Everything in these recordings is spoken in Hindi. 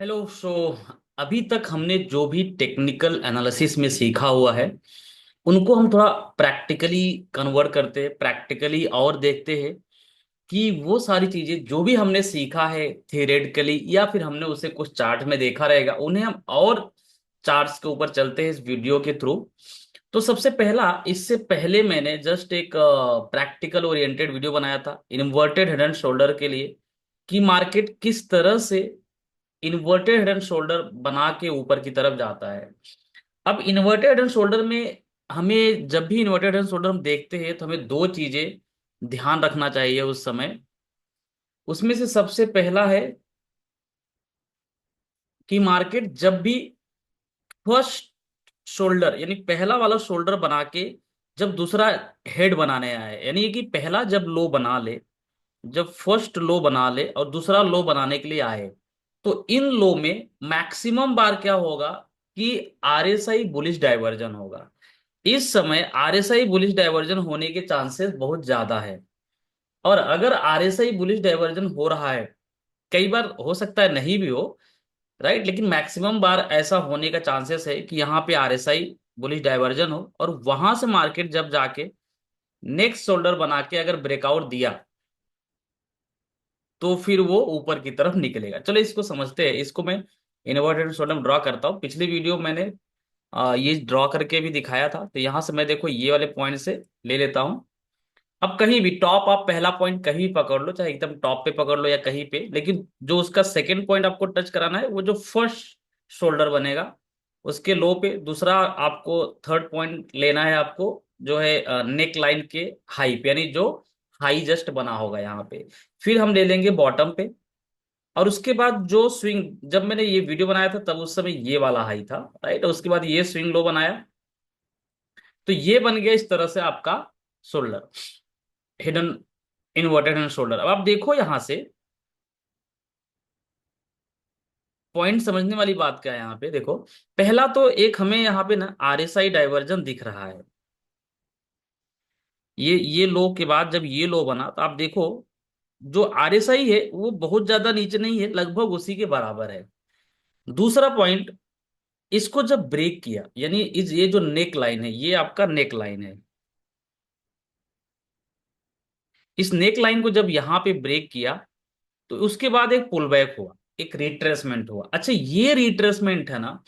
हेलो। अभी तक हमने जो भी टेक्निकल एनालिसिस में सीखा हुआ है उनको हम थोड़ा प्रैक्टिकली कन्वर्ट करते हैं, प्रैक्टिकली और देखते हैं कि वो सारी चीजें जो भी हमने सीखा है थियोरेटिकली या फिर हमने उसे कुछ चार्ट में देखा रहेगा उन्हें हम और चार्ट्स के ऊपर चलते हैं इस वीडियो के थ्रू। तो सबसे पहला, इससे पहले मैंने जस्ट एक प्रैक्टिकल ओरिएंटेड वीडियो बनाया था इन्वर्टेड हेड एंड शोल्डर के लिए कि मार्केट किस तरह से इन्वर्टेड हेड एंड शोल्डर बना के ऊपर की तरफ जाता है। अब इन्वर्टेड हेड एंड शोल्डर में हमें जब भी इन्वर्टेड हेड एंड शोल्डर हम देखते हैं तो हमें दो चीजें ध्यान रखना चाहिए उस समय। उसमें से सबसे पहला है कि मार्केट जब भी फर्स्ट शोल्डर यानी पहला वाला शोल्डर बना के जब दूसरा हेड बनाने आए, यानी कि पहला जब लो बना ले, जब फर्स्ट लो बना ले और दूसरा लो बनाने के लिए आए, तो इन लो में मैक्सिमम बार क्या होगा कि आरएसआई बुलिश डाइवर्जन होगा। इस समय आरएसआई बुलिश डाइवर्जन होने के चांसेस बहुत ज्यादा है। और अगर आरएसआई बुलिश डाइवर्जन हो रहा है, कई बार हो सकता है नहीं भी हो, राइट, लेकिन मैक्सिमम बार ऐसा होने का चांसेस है कि यहाँ पे आरएसआई बुलिश डाइवर्जन हो और वहां से मार्केट जब जाके नेक्स्ट शोल्डर बना के अगर ब्रेकआउट दिया तो फिर वो ऊपर की तरफ निकलेगा। चलो इसको समझते हैं। इसको मैं इन्वर्टेड शोल्डर ड्रॉ करता हूँ। पिछली वीडियो मैंने ये ड्रॉ करके भी दिखाया था। तो यहां से मैं देखो ये वाले पॉइंट से ले लेता हूं। अब कहीं भी टॉप, आप पहला पॉइंट कहीं भी पकड़ लो, चाहे एकदम टॉप पे पकड़ लो या कहीं पे, लेकिन जो उसका सेकंड पॉइंट आपको टच कराना है वो जो फर्स्ट शोल्डर बनेगा उसके लो पे। दूसरा आपको थर्ड पॉइंट लेना है आपको, जो है नेक लाइन के हाई पे, यानी जो हाई जस्ट बना होगा यहाँ पे। फिर हम ले लेंगे बॉटम पे। और उसके बाद जो स्विंग, जब मैंने ये वीडियो बनाया था तब उस समय ये वाला हाई था, राइट। उसके बाद ये स्विंग लो बनाया, तो ये बन गया इस तरह से आपका shoulder, hidden inverted hand shoulder. अब आप देखो यहां से पॉइंट समझने वाली बात क्या है। यहाँ पे देखो, पहला तो एक हमें यहाँ पे ना आरएसआई डाइवर्जन दिख रहा है। ये लो के बाद जब ये लो बना तो आप देखो जो आरएसआई है वो बहुत ज्यादा नीचे नहीं है, लगभग उसी के बराबर है। दूसरा पॉइंट, इसको जब ब्रेक किया, यानी इस ये जो नेक लाइन है ये आपका नेक लाइन है, इस नेक लाइन को जब यहाँ पे ब्रेक किया तो उसके बाद एक पुल बैक हुआ, एक रिट्रेसमेंट हुआ। अच्छा, ये रिट्रेसमेंट है ना,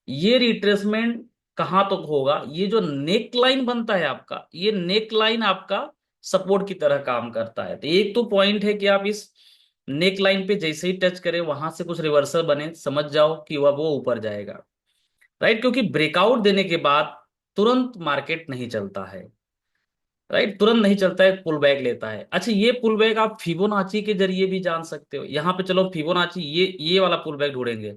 ये रिट्रेसमेंट कहां तक होगा? ये जो नेक लाइन बनता है आपका, ये नेक लाइन आपका सपोर्ट की तरह काम करता है। तो एक तो पॉइंट है कि आप इस नेक लाइन पे जैसे ही टच करें वहां से कुछ रिवर्सल बने, समझ जाओ कि वह वो ऊपर जाएगा, राइट। क्योंकि ब्रेकआउट देने के बाद तुरंत मार्केट नहीं चलता है, राइट, तुरंत नहीं चलता है, पुल बैक लेता है। अच्छा, ये पुल बैक आप फिबोनाची के जरिए भी जान सकते हो। यहाँ पे चलो फिबोनाची, ये वाला पुल बैक ढूंढेंगे।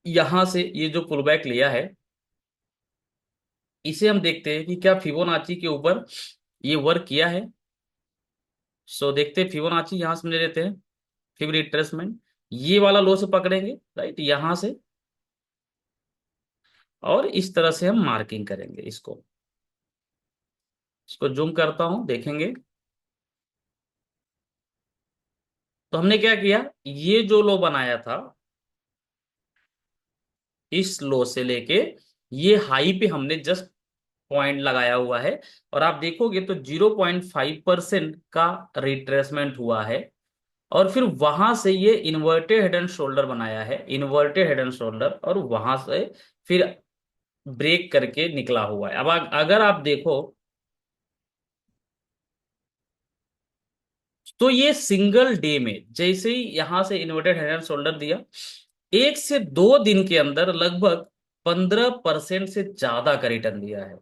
यहां से ये जो पुल बैक लिया है इसे हम देखते हैं कि क्या फिबोनाची के ऊपर ये वर्क किया है। सो देखते हैं फिबोनाची, यहां से ले लेते हैं फिब रिट्रेसमेंट, ये वाला लो से पकड़ेंगे, राइट, यहां से। और इस तरह से हम मार्किंग करेंगे इसको। इसको जूम करता हूं, देखेंगे तो हमने क्या किया, ये जो लो बनाया था इस लो से लेके ये हाई पे हमने जस्ट पॉइंट लगाया हुआ है। और आप देखोगे तो 0.5% का रिट्रेसमेंट हुआ है। और फिर वहां से ये इन्वर्टेड हेड एंड शोल्डर बनाया है, इन्वर्टेड हेड एंड शोल्डर, और वहां से फिर ब्रेक करके निकला हुआ है। अब अगर आप देखो तो ये सिंगल डे में जैसे ही यहां से इन्वर्टेड हेड एंड शोल्डर दिया, 1 से 2 दिन के अंदर लगभग 15% से ज्यादा का रिटर्न दिया है।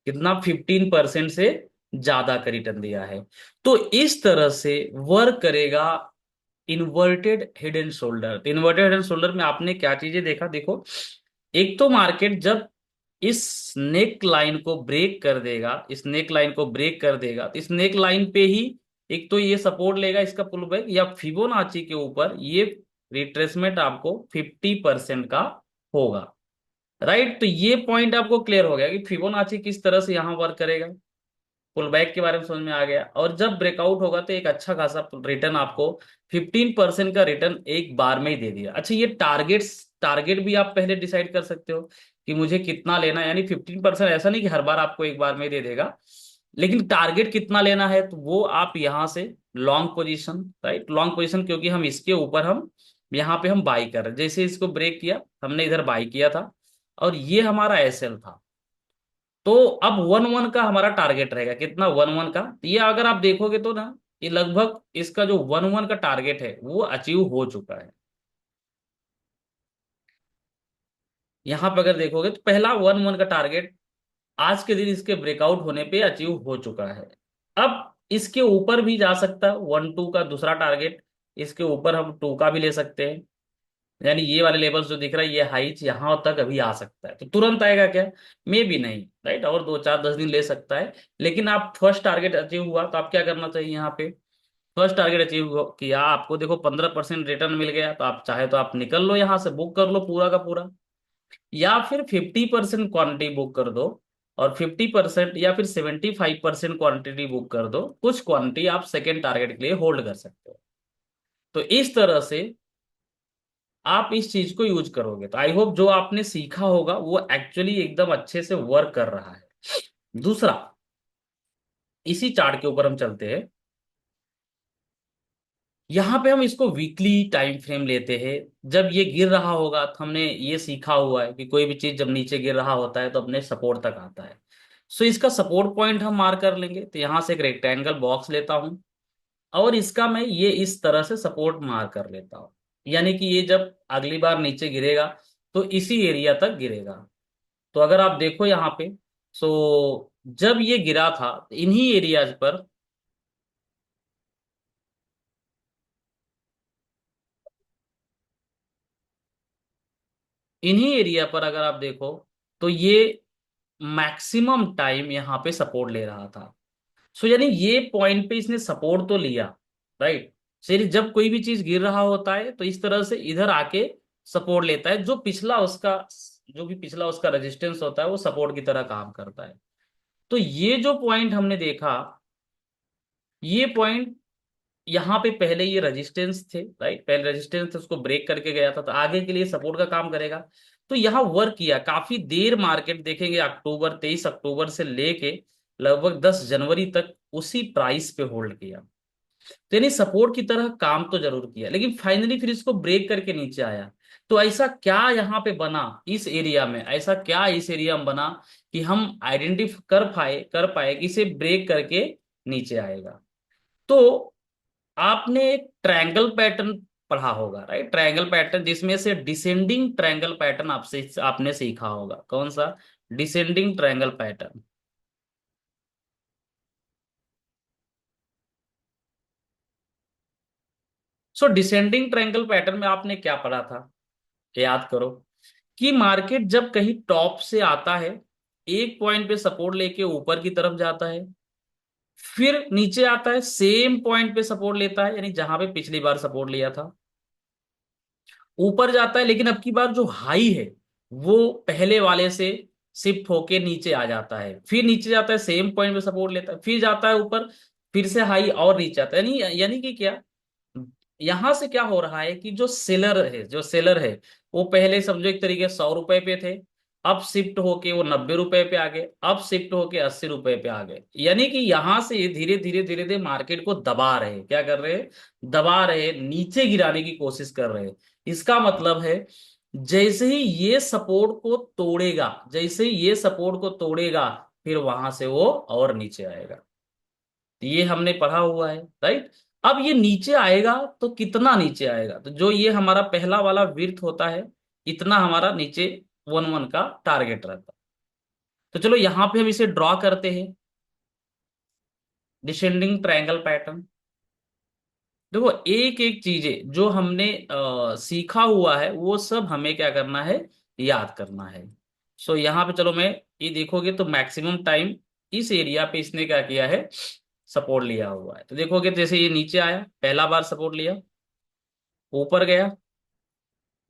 कितना? 15% से ज्यादा का रिटर्न दिया है। तो इस तरह से वर्क करेगा इन्वर्टेड हेड एंड शोल्डर। तो इन्वर्टेड हेड एंड शोल्डर में आपने क्या चीजें देखा, देखो, एक तो मार्केट जब इस नेक लाइन को ब्रेक कर देगा, इस नेक लाइन को ब्रेक कर देगा, तो इस नेक लाइन पे ही एक तो ये सपोर्ट लेगा इसका पुल बैक, या फिबोनाची के ऊपर ये रिट्रेसमेंट आपको 50% का होगा, राइट। तो ये पॉइंट आपको क्लियर हो गया कि फिबोनाची किस तरह से यहां वर्क करेगा। पुल बैक के बारे में समझ में आ गया। और जब ब्रेकआउट होगा तो एक अच्छा खासा रिटर्न आपको 15% का रिटर्न एक बार में ही दे दिया। अच्छा, ये टारगेट भी आप पहले डिसाइड कर सकते हो कि मुझे कितना लेना है, यानी 15%, ऐसा नहीं कि हर बार आपको एक बार में ही दे देगा, लेकिन टारगेट कितना लेना है तो वो आप यहां से long position, right, long position, क्योंकि हम इसके ऊपर हम यहाँ पे हम बाई कर रहे हैं। जैसे इसको ब्रेक किया हमने इधर बाई किया था और ये हमारा एसएल था, तो अब 1-1 का हमारा टारगेट रहेगा। कितना? 1-1 का। तो ये अगर आप देखोगे तो ना, ये लगभग इसका जो 1-1 का टारगेट है वो अचीव हो चुका है। यहां पर अगर देखोगे तो पहला 1-1 का टारगेट आज के दिन इसके ब्रेकआउट होने पे अचीव हो चुका है। अब इसके ऊपर भी जा सकता है 1-2 का दूसरा टारगेट, इसके ऊपर हम 2 का भी ले सकते हैं। यानी ये वाले लेवल्स जो दिख रहा है, ये हाइट यहां तक अभी आ सकता है। तो तुरंत आएगा क्या? मे भी नहीं, राइट, और 2-4-10 दिन ले सकता है। लेकिन आप फर्स्ट टारगेट अचीव हुआ तो आप क्या करना चाहिए यहाँ पे? फर्स्ट टारगेट अचीव किया, आपको देखो 15% रिटर्न मिल गया, तो आप चाहे तो आप निकल लो यहाँ से, बुक कर लो पूरा का पूरा, या फिर 50% क्वांटिटी बुक कर दो, और 50% या फिर 75% क्वांटिटी बुक कर दो। कुछ क्वांटिटी आप सेकेंड टारगेट के लिए होल्ड कर सकते हो। तो इस तरह से आप इस चीज को यूज करोगे तो आई होप जो आपने सीखा होगा वो एक्चुअली एकदम अच्छे से वर्क कर रहा है। दूसरा, इसी चार्ट के ऊपर हम चलते हैं। यहां पे हम इसको वीकली टाइम फ्रेम लेते हैं। जब ये गिर रहा होगा तो हमने ये सीखा हुआ है कि कोई भी चीज जब नीचे गिर रहा होता है तो अपने सपोर्ट तक आता है। सो इसका सपोर्ट पॉइंट हम मार्क कर लेंगे। तो यहां से एक रेक्टेंगल बॉक्स लेता हूं और इसका मैं ये इस तरह से सपोर्ट मार्क कर लेता हूं। यानी कि ये जब अगली बार नीचे गिरेगा तो इसी एरिया तक गिरेगा। तो अगर आप देखो यहाँ पे, सो जब ये गिरा था इन्हीं एरियाज पर, इन्हीं एरिया पर अगर आप देखो तो ये मैक्सिमम टाइम यहाँ पे सपोर्ट ले रहा था। सो यानी ये पॉइंट पे इसने सपोर्ट तो लिया, राइट। फिर जब कोई भी चीज गिर रहा होता है तो इस तरह से इधर आके सपोर्ट लेता है, जो भी पिछला उसका रेजिस्टेंस होता है वो सपोर्ट की तरह काम करता है। तो ये जो पॉइंट हमने देखा, ये पॉइंट यहाँ पे पहले ये रेजिस्टेंस थे, राइट, पहले रेजिस्टेंस थे, उसको ब्रेक करके गया था, तो आगे के लिए सपोर्ट का काम करेगा। तो यहाँ वर्क किया काफी देर। मार्केट देखेंगे अक्टूबर 23 अक्टूबर से लेके लगभग 10 जनवरी तक उसी प्राइस पे होल्ड किया। तो यानी सपोर्ट की तरह काम तो जरूर किया, लेकिन फाइनली फिर इसको ब्रेक करके नीचे आया। तो ऐसा क्या यहाँ पे बना इस एरिया में, ऐसा क्या इस एरिया में बना कि हम आइडेंटिफाई कर पाए कि इसे ब्रेक करके नीचे आएगा? तो आपने एक ट्रायंगल पैटर्न पढ़ा होगा, राइट, ट्रायंगल पैटर्न, जिसमें से डिसेंडिंग ट्रायंगल पैटर्न आपसे आपने सीखा होगा। कौन सा? Descending triangle pattern. So descending triangle pattern में आपने क्या पढ़ा था? याद करो कि मार्केट जब कहीं टॉप से आता है, एक पॉइंट पे सपोर्ट लेके ऊपर की तरफ जाता है, फिर नीचे आता है, सेम पॉइंट पे सपोर्ट लेता है, यानी जहां पे पिछली बार सपोर्ट लिया था, ऊपर जाता है, लेकिन अब की बार जो हाई है वो पहले वाले से शिफ्ट होके नीचे आ जाता है, फिर नीचे जाता है, सेम पॉइंट पे सपोर्ट लेता है, फिर जाता है ऊपर, फिर से हाई और नीचे आता है। यानी कि क्या, यहां से क्या हो रहा है कि जो सेलर है वो पहले समझो एक तरीके 100 रुपए पे थे, अब शिफ्ट होके वो 90 रुपए पे आ गए, अब शिफ्ट होके 80 रुपए पे आ गए। यानी कि यहां से ये धीरे धीरे धीरे धीरे मार्केट को दबा रहे हैं। क्या कर रहे हैं? दबा रहे हैं, नीचे गिराने की कोशिश कर रहे हैं। इसका मतलब है जैसे ही ये सपोर्ट को तोड़ेगा, जैसे ही ये सपोर्ट को तोड़ेगा, फिर वहां से वो और नीचे आएगा। ये हमने पढ़ा हुआ है, राइट। अब ये नीचे आएगा तो कितना नीचे आएगा? तो जो ये हमारा पहला वाला विर्थ होता है, इतना हमारा नीचे 1-1 का टारगेट रहता है। तो चलो यहां पे हम इसे ड्रॉ करते हैं, डिसेंडिंग ट्रायंगल पैटर्न। देखो एक एक चीजें जो हमने सीखा हुआ है वो सब हमें क्या करना है? याद करना है। सो यहाँ पे चलो मैं, ये देखोगे तो मैक्सिमम टाइम इस एरिया पे इसने क्या किया है? सपोर्ट लिया हुआ है। तो देखोगे जैसे ये नीचे आया, पहला बार सपोर्ट लिया, ऊपर गया,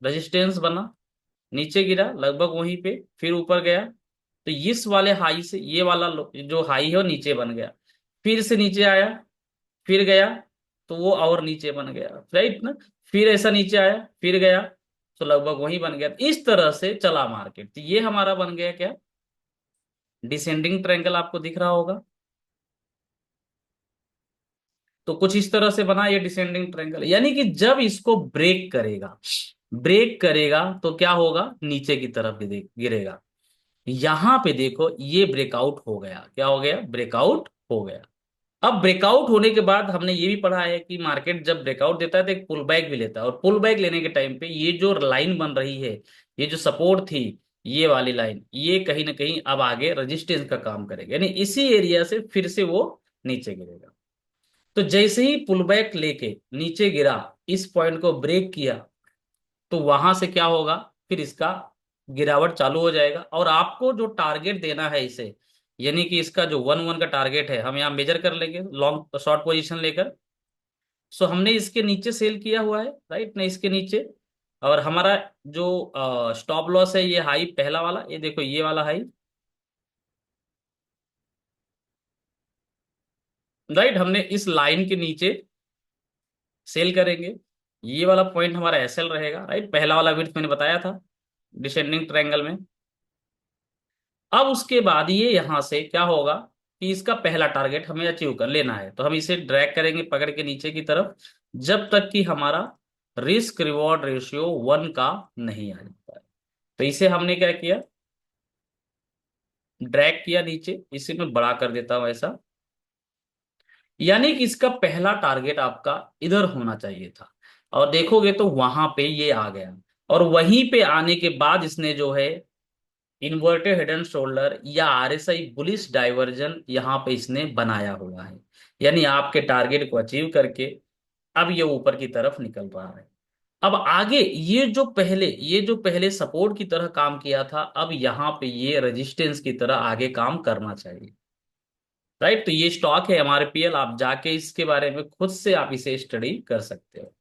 रेजिस्टेंस बना, नीचे गिरा लगभग वहीं पे, फिर ऊपर गया, तो इस वाले हाई से ये वाला जो हाई है वो नीचे बन गया, फिर से नीचे आया, फिर गया, तो वो और नीचे बन गया, राइट ना। फिर ऐसा नीचे आया, फिर गया, तो लगभग वही बन गया। इस तरह से चला मार्केट, तो ये हमारा बन गया क्या, डिसेंडिंग ट्रायंगल, आपको दिख रहा होगा। तो कुछ इस तरह से बना ये डिसेंडिंग ट्रायंगल, यानी कि जब इसको ब्रेक करेगा, ब्रेक करेगा तो क्या होगा, नीचे की तरफ गिरेगा। यहां पे देखो ये ब्रेकआउट हो गया, क्या हो गया, ब्रेकआउट हो गया। अब ब्रेकआउट होने के बाद हमने ये भी पढ़ा है कि मार्केट जब ब्रेकआउट देता है तो एक पुल बैक भी लेता है, और पुल बैक लेने के टाइम पे ये जो लाइन बन रही है, ये जो सपोर्ट थी, ये वाली लाइन, ये कहीं ना कहीं अब आगे रेजिस्टेंस का काम करेगा, यानी इसी एरिया से फिर से वो नीचे गिरेगा। तो जैसे ही पुल बैक लेके नीचे गिरा, इस पॉइंट को ब्रेक किया, तो वहां से क्या होगा, फिर इसका गिरावट चालू हो जाएगा। और आपको जो टारगेट देना है इसे, यानी कि इसका जो 1-1 का टारगेट है, हम यहाँ मेजर कर लेंगे लॉन्ग शॉर्ट पोजीशन लेकर। सो हमने इसके नीचे सेल किया हुआ है, राइट ना, इसके नीचे। और हमारा जो स्टॉप लॉस है, ये हाई पहला वाला, ये देखो ये वाला हाई, राइट, हमने इस लाइन के नीचे सेल करेंगे। ये वाला पॉइंट हमारा एसएल रहेगा, राइट, पहला वाला विड्थ मैंने बताया था डिसेंडिंग ट्रायंगल में। अब उसके बाद ये यहां से क्या होगा कि इसका पहला टारगेट हमें अचीव कर लेना है, तो हम इसे ड्रैग करेंगे पकड़ के नीचे की तरफ, जब तक कि हमारा रिस्क रिवॉर्ड रेशियो 1 का नहीं आ जाता है। तो इसे हमने क्या किया, ड्रैग किया नीचे, इसे मैं बड़ा कर देता हूं ऐसा, यानी कि इसका पहला टारगेट आपका इधर होना चाहिए था। और देखोगे तो वहां पे ये आ गया, और वहीं पे आने के बाद इसने जो है इन्वर्टेड हेड एंड शोल्डर या आरएसआई बुलिश डाइवर्जन यहाँ पे इसने बनाया हुआ है, यानी आपके टारगेट को अचीव करके अब ये ऊपर की तरफ निकल रहा है। अब आगे ये जो पहले सपोर्ट की तरह काम किया था, अब यहाँ पे ये रेजिस्टेंस की तरह आगे काम करना चाहिए, राइट। तो ये स्टॉक है एमआरपीएल, आप जाके इसके बारे में खुद से आप इसे स्टडी कर सकते हो।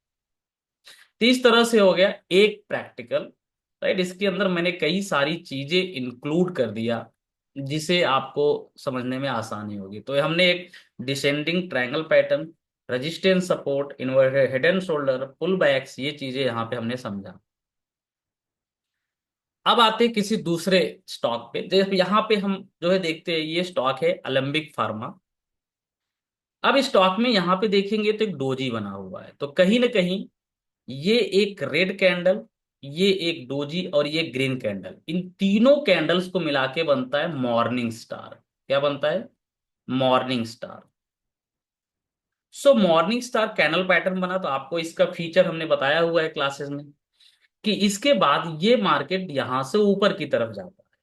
तो इस तरह से हो गया एक प्रैक्टिकल, राइट, इसके अंदर मैंने कई सारी चीजें इंक्लूड कर दिया जिसे आपको समझने में आसानी होगी। तो हमने एक descending triangle pattern, resistance, support, inverted head and shoulder, pull backs, ये चीजें यहाँ पे हमने समझा। अब आते हैं किसी दूसरे स्टॉक पे, जैसे यहाँ पे हम जो है देखते हैं, ये स्टॉक है अलेम्बिक फार्मा। अब इस स्टॉक में यहाँ पे देखेंगे तो एक डोजी बना हुआ है, तो कहीं ना कहीं ये एक रेड कैंडल, ये एक डोजी और ये ग्रीन कैंडल, इन तीनों कैंडल्स को मिला के बनता है मॉर्निंग स्टार। क्या बनता है, मॉर्निंग स्टार। सो मॉर्निंग स्टार कैंडल पैटर्न बना, तो आपको इसका फीचर हमने बताया हुआ है क्लासेस में, कि इसके बाद ये मार्केट यहां से ऊपर की तरफ जाता है,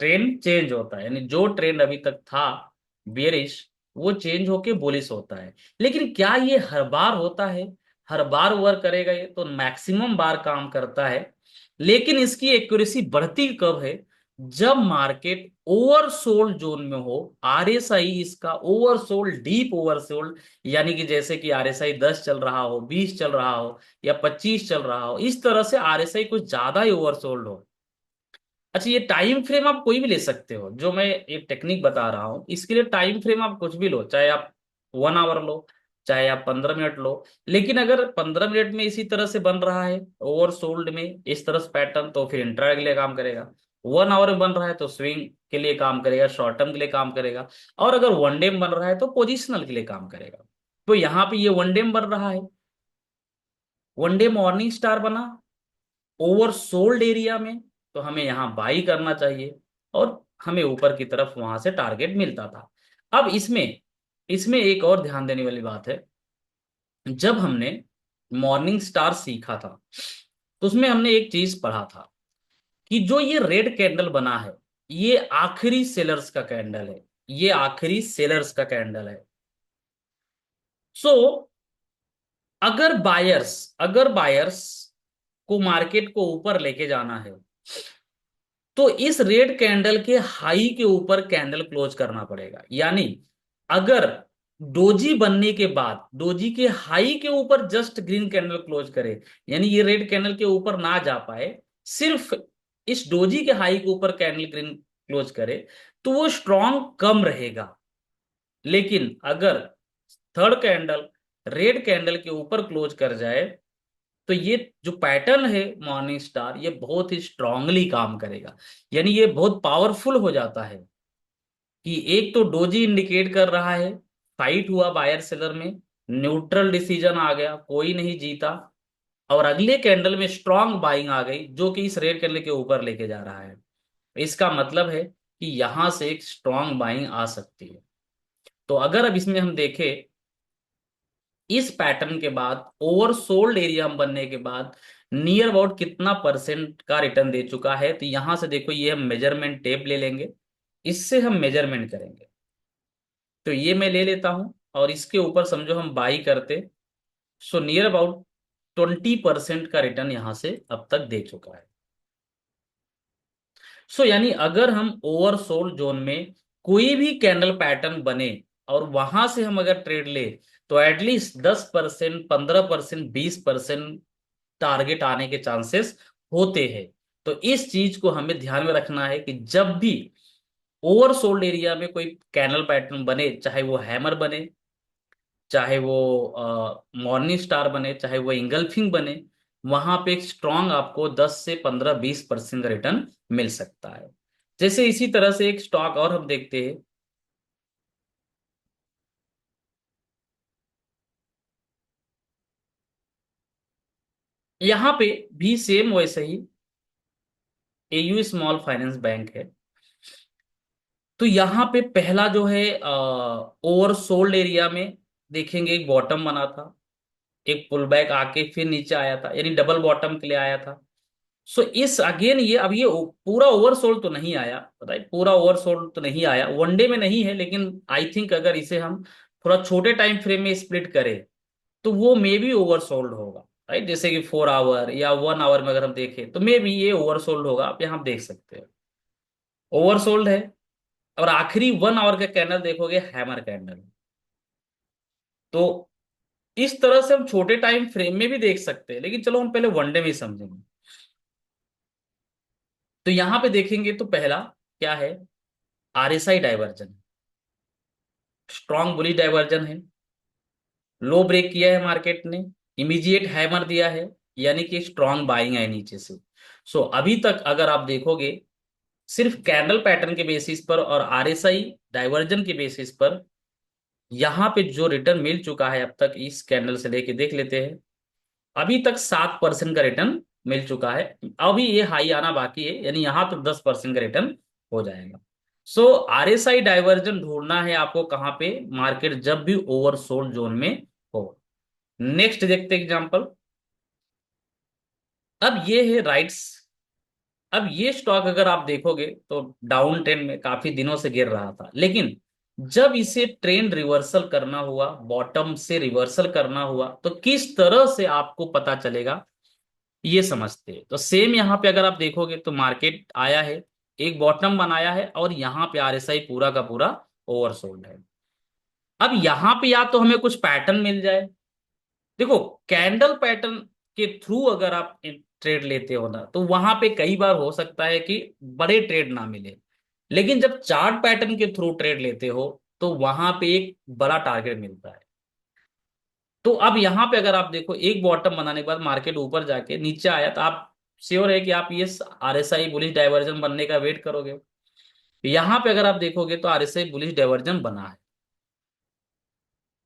ट्रेंड चेंज होता है, यानी जो ट्रेंड अभी तक था बेरिश, वो चेंज होके बुलिश होता है। लेकिन क्या ये हर बार होता है, हर बार वर्क करेगा, ये तो मैक्सिमम बार काम करता है। लेकिन इसकी एक्यूरेसी बढ़ती कब है, जब मार्केट ओवरसोल्ड जोन में हो, आरएसआई इसका ओवरसोल्ड, डीप ओवरसोल्ड, यानी कि जैसे कि आरएसआई 10 चल रहा हो, 20 चल रहा हो, या 25 चल रहा हो, इस तरह से आरएसआई कुछ ज्यादा ही ओवरसोल्ड हो। अच्छा, ये टाइम फ्रेम आप कोई भी ले सकते हो, जो मैं एक टेक्निक बता रहा हूं, इसके लिए टाइम फ्रेम आप कुछ भी लो, चाहे आप 1 आवर लो, चाहे आप 15 मिनट लो। लेकिन अगर 15 मिनट में इसी तरह से बन रहा है ओवरसोल्ड में इस तरह से पैटर्न, तो फिर इंट्रा के लिए काम करेगा। 1 आवर में बन रहा है तो स्विंग के लिए काम करेगा, शॉर्ट टर्म के लिए काम करेगा। और अगर वनडे में बन रहा है तो पोजिशनल के लिए काम करेगा। तो यहाँ पे ये वनडे में बन रहा है, वनडे मॉर्निंग स्टार बना ओवर सोल्ड एरिया में, तो हमें यहाँ बाई करना चाहिए, और हमें ऊपर की तरफ वहां से टारगेट मिलता था। अब इसमें इसमें एक और ध्यान देने वाली बात है, जब हमने मॉर्निंग स्टार सीखा था, तो उसमें हमने एक चीज पढ़ा था कि जो ये रेड कैंडल बना है, ये आखिरी सेलर्स का कैंडल है, ये आखिरी सेलर्स का कैंडल है। सो अगर बायर्स को मार्केट को ऊपर लेके जाना है, तो इस रेड कैंडल के हाई के ऊपर कैंडल क्लोज करना पड़ेगा। यानी अगर डोजी बनने के बाद डोजी के हाई के ऊपर जस्ट ग्रीन कैंडल क्लोज करे, यानी ये रेड कैंडल के ऊपर ना जा पाए, सिर्फ इस डोजी के हाई के ऊपर कैंडल ग्रीन क्लोज करे तो वो स्ट्रांग कम रहेगा। लेकिन अगर थर्ड कैंडल रेड कैंडल के ऊपर क्लोज कर जाए तो ये जो पैटर्न है मॉर्निंग स्टार ये बहुत ही स्ट्रांगली काम करेगा। यानी ये बहुत पावरफुल हो जाता है कि एक तो डोजी इंडिकेट कर रहा है, फाइट हुआ बायर सेलर में, न्यूट्रल डिसीजन आ गया, कोई नहीं जीता, और अगले कैंडल में स्ट्रांग बाइंग आ गई जो कि इस रेड कैंडल के ऊपर लेके जा रहा है। इसका मतलब है कि यहां से एक स्ट्रांग बाइंग आ सकती है। तो अगर अब इसमें हम देखें इस पैटर्न के बाद ओवरसोल्ड एरिया हम बनने के बाद नियर अबाउट कितना परसेंट का रिटर्न दे चुका है, तो यहां से देखो ये हम मेजरमेंट टेप ले लेंगे, इससे हम मेजरमेंट करेंगे। तो ये मैं ले लेता हूं और इसके ऊपर समझो हम बाई करते, सो नियर अबाउट 20% का रिटर्न यहां से अब तक दे चुका है। सो यानी अगर हम ओवरसोल्ड जोन में कोई भी कैंडल पैटर्न बने और वहां से हम अगर ट्रेड ले तो एटलीस्ट 10%, 15%, 20% टारगेट आने के चांसेस होते हैं। तो इस चीज को हमें ध्यान में रखना है कि जब भी ओवरसोल्ड एरिया में कोई कैंडल पैटर्न बने, चाहे वो हैमर बने, चाहे वो मॉर्निंग स्टार बने, चाहे वो इंगल्फिंग बने, वहां पे एक स्ट्रांग आपको 10 से 15-20% का रिटर्न मिल सकता है। जैसे इसी तरह से एक स्टॉक और हम देखते हैं, यहां पे भी सेम वैसे ही एयू स्मॉल फाइनेंस बैंक है। तो यहाँ पे पहला जो है ओवरसोल्ड एरिया में देखेंगे एक बॉटम बना था, एक पुल बैक आके फिर नीचे आया था, यानी डबल बॉटम के लिए आया था। सो इस अगेन ये अब ये पूरा ओवरसोल्ड तो नहीं आया, राइट, पूरा ओवरसोल्ड तो नहीं आया, वनडे में नहीं है, लेकिन आई थिंक अगर इसे हम थोड़ा छोटे टाइम फ्रेम में स्प्लिट करें तो वो मे बी ओवरसोल्ड होगा, राइट। जैसे कि 4 आवर या 1 आवर में अगर हम देखें तो मे बी ये ओवरसोल्ड होगा, आप यहाँ देख सकते हैं ओवरसोल्ड है। और आखिरी 1 आवर का कैंडल देखोगे हैमर कैंडल। तो इस तरह से हम छोटे टाइम फ्रेम में भी देख सकते हैं, लेकिन चलो हम पहले वनडे में ही समझेंगे। तो यहां पे देखेंगे तो पहला क्या है, RSI diversion, strong bullish diversion है, लो ब्रेक किया है मार्केट ने, इमीडिएट हैमर दिया है, यानी कि स्ट्रॉन्ग बाइंग है नीचे से। सो अभी तक अगर आप देखोगे सिर्फ कैंडल पैटर्न के बेसिस पर और आरएसआई डाइवर्जन के बेसिस पर यहां पे जो रिटर्न मिल चुका है अब तक इस कैंडल से लेके देख लेते हैं। अभी तक 7% का रिटर्न मिल चुका है, अभी ये हाई आना बाकी है, यानी यहां तक 10% का रिटर्न हो जाएगा। सो आरएसआई डाइवर्जन ढूंढना है आपको कहां पे, मार्केट जब भी ओवरसोल्ड जोन में हो। नेक्स्ट देखते एग्जांपल। अब ये है राइट्स। अब ये स्टॉक अगर आप देखोगे तो डाउन ट्रेंड में काफी दिनों से गिर रहा था, लेकिन जब इसे ट्रेंड रिवर्सल करना हुआ, बॉटम से रिवर्सल करना हुआ, तो किस तरह से आपको पता चलेगा ये समझते हैं। तो सेम यहाँ पे अगर आप देखोगे तो मार्केट आया है, एक बॉटम बनाया है और यहाँ पे आरएसआई पूरा का पूरा ओवरसोल्ड है। अब यहाँ पे या तो हमें कुछ पैटर्न मिल जाए, देखो कैंडल पैटर्न के थ्रू अगर आप ट्रेड लेते हो ना तो वहां पे कई बार हो सकता है कि बड़े ट्रेड ना मिले, लेकिन जब चार्ट पैटर्न के थ्रू ट्रेड लेते हो तो वहां पे एक बड़ा टारगेट मिलता है। तो अब यहां पे अगर आप देखो एक बॉटम बनाने के बाद मार्केट ऊपर जाके नीचे आया तो आप श्योर है कि आप ये आरएसआई बुलिश डाइवर्जन बनने का वेट करोगे। यहां पे अगर आप देखोगे तो आरएसआई बुलिश डाइवर्जन बना है,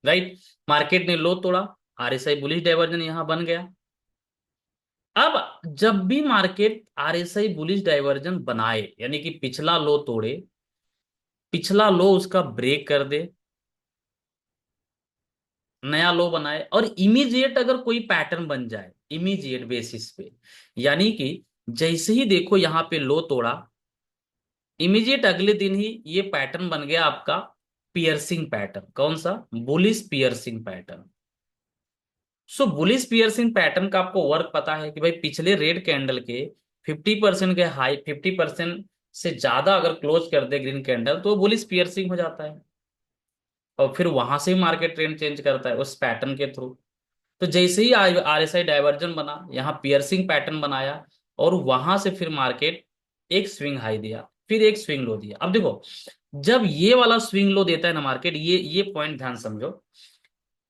राइट। मार्केट ने लो तोड़ा, आरएसआई बुलिश डाइवर्जन यहां बन गया। अब जब भी मार्केट आरएसआई बुलिश डाइवर्जन बनाए, यानी कि पिछला लो तोड़े, पिछला लो उसका ब्रेक कर दे, नया लो बनाए और इमीडिएट अगर कोई पैटर्न बन जाए इमीडिएट बेसिस पे, यानी कि जैसे ही देखो यहां पे लो तोड़ा, इमीडिएट अगले दिन ही ये पैटर्न बन गया आपका पियर्सिंग पैटर्न। कौन सा, बुलिश पियर्सिंग पैटर्न। सो बुलिश पियर्सिंग पैटर्न का आपको वर्क पता है कि भाई पिछले रेड कैंडल के 50% के हाई, 50% से ज्यादा अगर क्लोज कर दे ग्रीन कैंडल तो बुलिश पियर्सिंग हो जाता है, और फिर वहां से ही मार्केट ट्रेंड चेंज करता है उस पैटर्न के थ्रू। तो जैसे ही आरएसआई डाइवर्जन बना, यहाँ पियर्सिंग पैटर्न बनाया और वहां से फिर मार्केट एक स्विंग हाई दिया। फिर एक स्विंग लो दिया। अब देखो, जब ये वाला स्विंग लो देता है ना मार्केट, ये पॉइंट ध्यान समझो,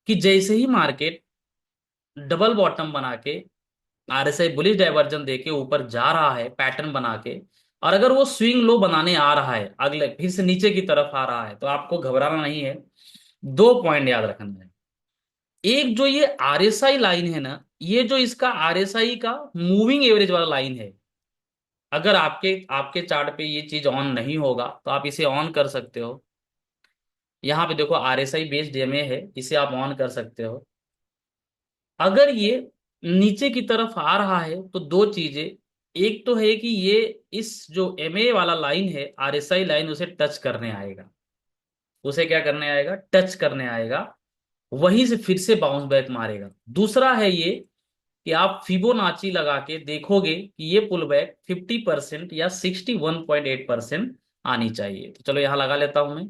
कि जैसे ही मार्केट डबल बॉटम बना के आरएसआई बुलिश डाइवर्जन देके ऊपर जा रहा है पैटर्न बना के, और अगर वो स्विंग लो बनाने आ रहा है, अगले फिर से नीचे की तरफ आ रहा है, तो आपको घबराना नहीं है। दो पॉइंट याद रखना है। एक जो ये आरएसआई लाइन है ना, ये जो इसका आरएसआई का मूविंग एवरेज वाला लाइन है, अगर आपके आपके चार्ट पे ये चीज ऑन नहीं होगा तो आप इसे ऑन कर सकते हो। यहाँ पे देखो आरएसआई बेस्ड एमए है, इसे आप ऑन कर सकते हो। अगर ये नीचे की तरफ आ रहा है तो दो चीजें, एक तो है कि ये इस जो एमए वाला लाइन है, आरएसआई लाइन, उसे टच करने आएगा। उसे क्या करने आएगा? टच करने आएगा। वहीं से फिर से बाउंस बैक मारेगा। दूसरा है ये कि आप फिबोनाची लगा के देखोगे कि ये पुल बैक 50% या 61.8% आनी चाहिए। तो चलो यहां लगा लेता हूं मैं।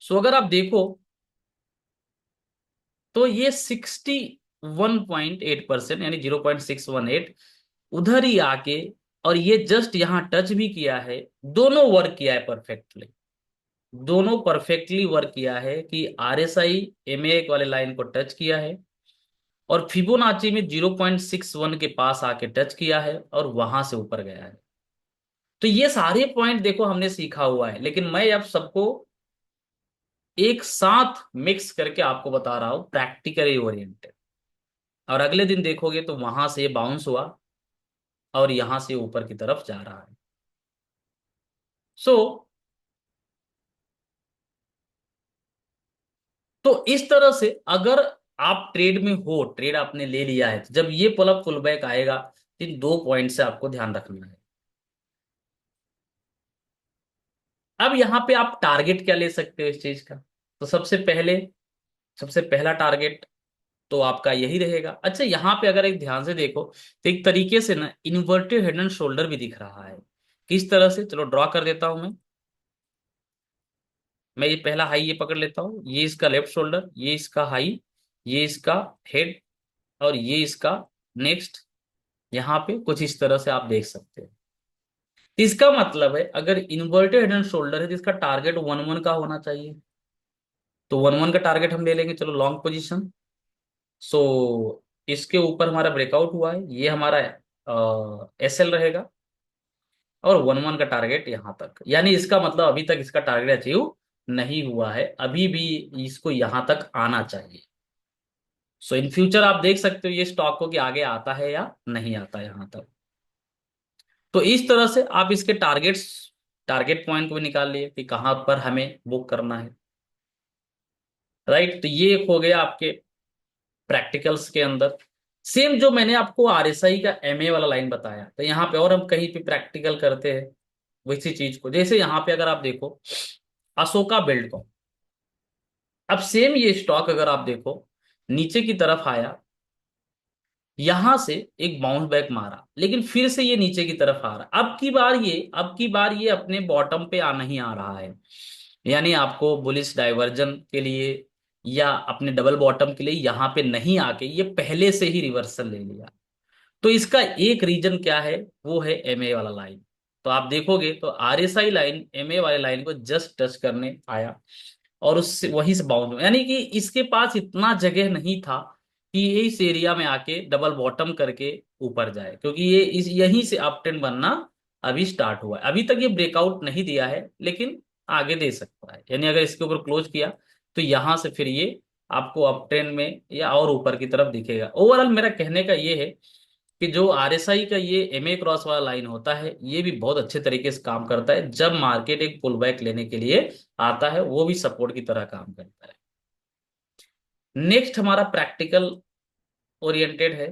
सो अगर आप देखो तो ये 61.8% यानी 0.618 उधर ही आके, और ये जस्ट यहां टच भी किया है। दोनों वर्क किया है परफेक्टली। दोनों परफेक्टली वर्क किया है कि आरएसआई एमए वाले लाइन को टच किया है, और फिबोनाची में 0.61 के पास आके टच किया है, और वहां से ऊपर गया है। तो ये सारे पॉइंट देखो हमने सीखा हुआ है, लेकिन मैं अब सबको एक साथ मिक्स करके आपको बता रहा हूं, प्रैक्टिकली ओरिएंटेड। और अगले दिन देखोगे तो वहां से बाउंस हुआ और यहां से ऊपर की तरफ जा रहा है। सो तो इस तरह से अगर आप ट्रेड में हो, ट्रेड आपने ले लिया है, तो जब ये पुल अप पुल बैक आएगा, तो इन दो पॉइंट से आपको ध्यान रखना है। अब यहाँ पे आप टारगेट क्या ले सकते हो इस चीज का? तो सबसे पहला टारगेट तो आपका यही रहेगा। अच्छा, यहाँ पे अगर एक ध्यान से देखो तो एक तरीके से ना इन्वर्टेड हेड एंड शोल्डर भी दिख रहा है। किस तरह से? चलो ड्रॉ कर देता हूं मैं ये पहला हाई ये पकड़ लेता हूँ, ये इसका लेफ्ट शोल्डर, ये इसका हाई, ये इसका हेड, और ये इसका नेक्स्ट। यहाँ पे कुछ इस तरह से आप देख सकते हैं। तो इसका मतलब है अगर इन्वर्टेड हेड एंड शोल्डर है तो इसका टारगेट 1-1 का होना चाहिए। तो 1-1 का टारगेट हम ले लेंगे। चलो लॉन्ग पोजीशन। सो इसके ऊपर हमारा ब्रेकआउट हुआ है, ये हमारा एसएल रहेगा, और 1-1 का टारगेट यहां तक, यानी इसका मतलब अभी तक इसका टारगेट अचीव नहीं हुआ है, अभी भी इसको यहां तक आना चाहिए। सो इन फ्यूचर आप देख सकते हो ये स्टॉक को कि आगे आता है या नहीं आता यहां तक। तो इस तरह से आप इसके टारगेट पॉइंट को भी निकाल लिए कि कहां पर हमें बुक करना है। राइट, तो ये एक हो गया आपके प्रैक्टिकल्स के अंदर। सेम जो मैंने आपको आरएसआई का एमए वाला लाइन बताया, तो यहाँ पे और हम कहीं पे प्रैक्टिकल करते हैं वैसी चीज को। जैसे यहाँ पे अगर आप देखो अशोका बिल्ड को, अब सेम ये स्टॉक अगर आप देखो नीचे की तरफ आया, यहां से एक बाउंस बैक मारा, लेकिन फिर से ये नीचे की तरफ आ रहा। अब की बार ये अपने बॉटम पे आ नहीं आ रहा है, यानी आपको बुलिश डाइवर्जन के लिए या अपने डबल बॉटम के लिए यहां पे नहीं आके ये पहले से ही रिवर्सल ले लिया। तो इसका एक रीजन क्या है? वो है एमए वाला लाइन। तो आप देखोगे तो आरएसआई लाइन एमए वाले लाइन को जस्ट टच करने आया, और उससे वहीं से बाउंड हुआ, यानी कि इसके पास इतना जगह नहीं था कि ये इस एरिया में आके डबल बॉटम करके ऊपर जाए, क्योंकि ये इस यहीं से अप ट्रेंड बनना अभी स्टार्ट हुआ है। अभी तक ये ब्रेकआउट नहीं दिया है, लेकिन आगे दे सकता है, यानी अगर इसके ऊपर क्लोज किया तो यहां से फिर ये आपको अप ट्रेंड में या और ऊपर की तरफ दिखेगा। ओवरऑल मेरा कहने का ये है कि जो आरएसआई का ये एमए क्रॉस वाला लाइन होता है, ये भी बहुत अच्छे तरीके से काम करता है जब मार्केट एक पुल बैक लेने के लिए आता है, वो भी सपोर्ट की तरह काम करता है। नेक्स्ट हमारा प्रैक्टिकल ओरिएंटेड है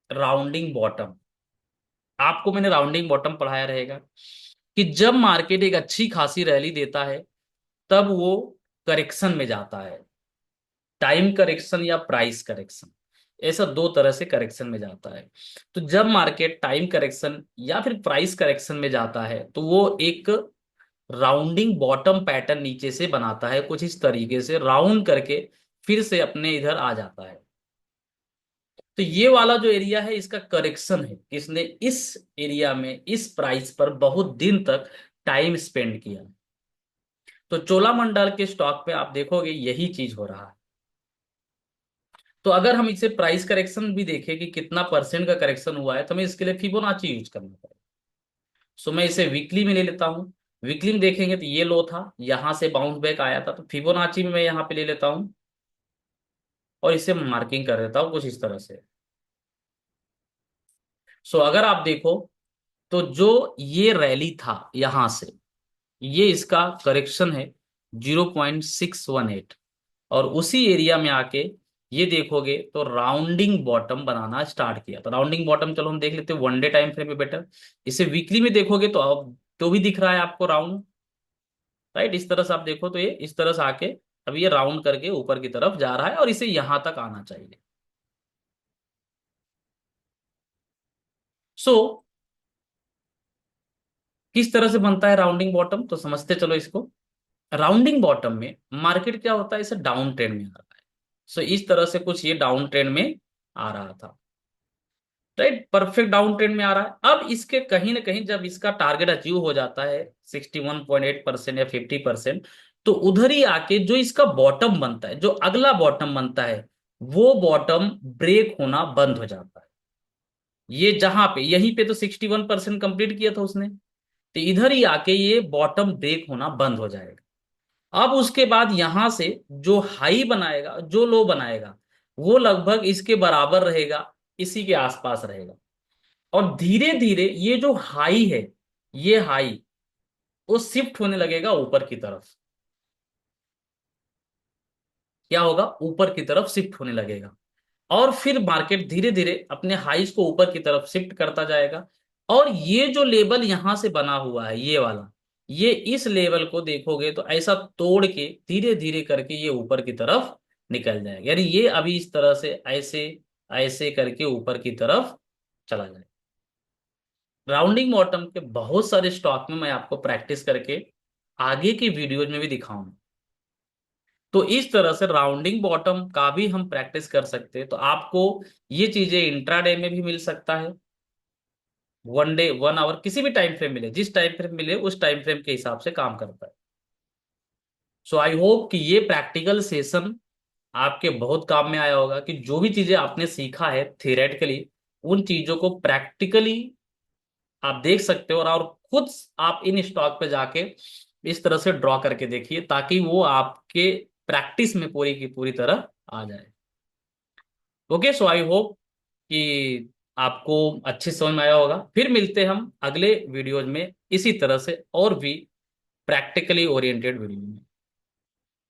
राउंडिंग बॉटम। आपको मैंने राउंडिंग बॉटम पढ़ाया रहेगा कि जब मार्केट एक अच्छी खासी रैली देता है तब वो करेक्शन में जाता है, टाइम करेक्शन या प्राइस करेक्शन, ऐसा दो तरह से करेक्शन में जाता है। तो जब मार्केट टाइम करेक्शन या फिर प्राइस करेक्शन में जाता है तो वो एक राउंडिंग बॉटम पैटर्न नीचे से बनाता है, कुछ इस तरीके से राउंड करके फिर से अपने इधर आ जाता है। तो ये वाला जो एरिया है इसका करेक्शन है, इसने इस एरिया में इस प्राइस पर बहुत दिन तक टाइम स्पेंड किया। तो चोलामंडल के स्टॉक पे आप देखोगे यही चीज हो रहा है। तो अगर हम इसे प्राइस करेक्शन भी देखें कि कितना परसेंट का करेक्शन हुआ है, तो हमें इसके लिए फिबोनाची यूज करना पड़ेगा। सो मैं इसे वीकली में ले लेता हूँ। वीकली में देखेंगे तो ये लो था, यहां से बाउंस बैक आया था, तो फिबोनाची में मैं यहाँ पे ले लेता हूँ और इसे मार्किंग कर देता हूँ कुछ इस तरह से। सो अगर आप देखो तो जो ये रैली था यहां से, ये इसका करेक्शन है 0.618। और उसी एरिया में आके ये देखोगे तो राउंडिंग बॉटम बनाना स्टार्ट किया। तो राउंडिंग बॉटम चलो हम देख लेते हैं वन डे टाइम फ्रेम में बेटर। इसे वीकली में देखोगे तो अब तो भी दिख रहा है आपको राउंड, राइट। इस तरह से आप देखो तो ये इस तरह से आके अब ये राउंड करके ऊपर की तरफ जा रहा है और इसे यहां तक आना चाहिए। सो किस तरह से बनता है राउंडिंग बॉटम, तो समझते चलो इसको। राउंडिंग बॉटम में मार्केट क्या होता है, इसे डाउन ट्रेंड में आ रहा है। सो इस तरह से कुछ ये डाउन ट्रेंड में आ रहा था, राइट। परफेक्ट डाउन ट्रेंड में आ रहा है। अब इसके कहीं ना कहीं जब इसका टारगेट अचीव हो जाता है 61.8% या 50%, तो उधर ही आके जो इसका बॉटम बनता है, जो अगला बॉटम बनता है, वो बॉटम ब्रेक होना बंद हो जाता है। ये जहां पे यहीं पे तो 61% कंप्लीट किया था उसने, तो इधर ही आके ये बॉटम ब्रेक होना बंद हो जाएगा। अब उसके बाद यहां से जो हाई बनाएगा, जो लो बनाएगा, वो लगभग इसके बराबर रहेगा, इसी के आसपास रहेगा। और धीरे धीरे ये जो हाई है, ये हाई वो शिफ्ट होने लगेगा ऊपर की तरफ। क्या होगा, ऊपर की तरफ शिफ्ट होने लगेगा। और फिर मार्केट धीरे धीरे अपने हाईज को ऊपर की तरफ शिफ्ट करता जाएगा। और ये जो लेवल यहां से बना हुआ है ये वाला, ये इस लेवल को देखोगे तो ऐसा तोड़ के धीरे धीरे करके ये ऊपर की तरफ निकल जाएगा। यानी ये अभी इस तरह से ऐसे ऐसे करके ऊपर की तरफ चला जाएगा। राउंडिंग बॉटम के बहुत सारे स्टॉक में मैं आपको प्रैक्टिस करके आगे की वीडियोज में भी दिखाऊंगा। तो इस तरह से राउंडिंग बॉटम का भी हम प्रैक्टिस कर सकते हैं। तो आपको ये चीजें इंट्राडे में भी मिल सकता है, वन डे 1 आवर किसी भी टाइम फ्रेम मिले, जिस टाइम फ्रेम मिले उस टाइम फ्रेम के हिसाब से काम करता है। सो आई होप कि ये प्रैक्टिकल सेशन आपके बहुत काम में आया होगा, कि जो भी चीजें आपने सीखा है थियोरेटिकली, उन चीजों को प्रैक्टिकली आप देख सकते हो। और खुद आप इन स्टॉक पे जाके इस तरह से ड्रॉ करके देखिए, ताकि वो आपके प्रैक्टिस में पूरी की पूरी तरह आ जाए। ओके, सो आई होप कि आपको अच्छे समझ में आया होगा। फिर मिलते हैं हम अगले वीडियोज में इसी तरह से और भी प्रैक्टिकली ओरिएंटेड वीडियो में।